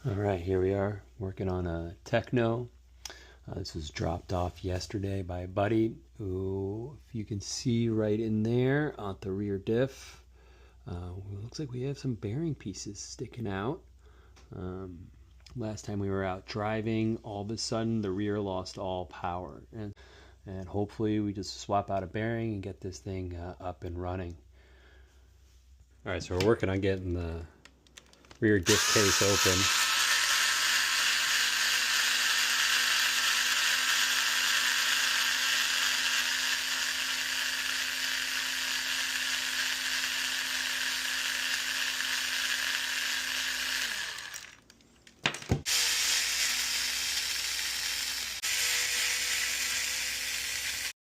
All right, here we are working on a Tekno. This was dropped off yesterday by a buddy who, if you can see right in there on the rear diff, looks like we have some bearing pieces sticking out. Last time we were out driving, all of a sudden the rear lost all power, and hopefully we just swap out a bearing and get this thing up and running. All right, so we're working on getting the rear diff case open.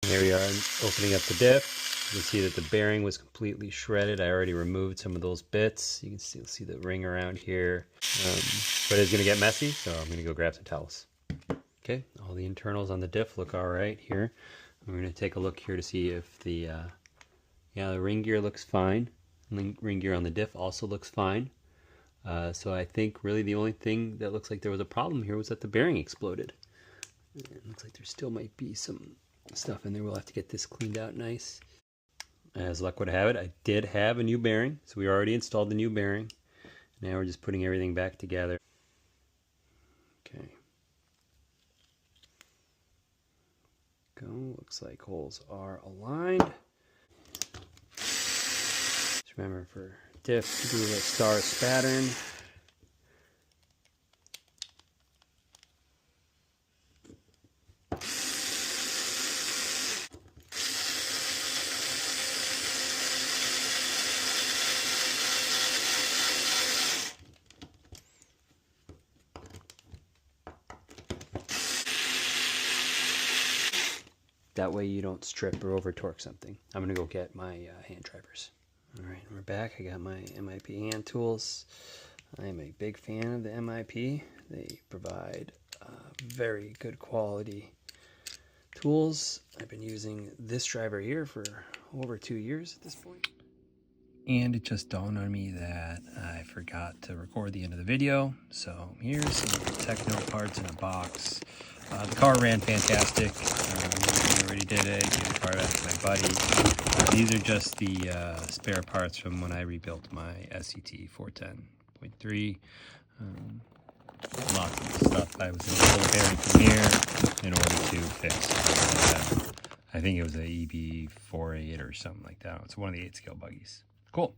Here we are opening up the diff. You can see that the bearing was completely shredded. I already removed some of those bits. You can still see the ring around here. But it's going to get messy, so I'm going to go grab some towels. Okay, all the internals on the diff look all right here. We're going to take a look here to see if the ring gear looks fine. Ring gear on the diff also looks fine. So I think really the only thing that looks like there was a problem here was that the bearing exploded. It looks like there still might be some stuff in there. We'll have to get this cleaned out nice. As luck would have it, I did have a new bearing, so we already installed the new bearing. Now we're just putting everything back together. Okay. Go. Looks like holes are aligned. Just remember for diff to do a star pattern. That way you don't strip or over torque something. I'm gonna go get my hand drivers. All right, we're back. I got my MIP hand tools. I'm a big fan of the MIP. They provide very good quality tools. I've been using this driver here for over 2 years at this point. And it just dawned on me that I forgot to record the end of the video. So here's some Tekno parts in a box. The car ran fantastic. I already did it. Gave the car back to my buddy. These are just the spare parts from when I rebuilt my SCT 410.3. Lots of stuff I was able to pull bearing from here in order to fix. I think it was a EB48 or something like that. It's one of the 8-scale buggies. Cool.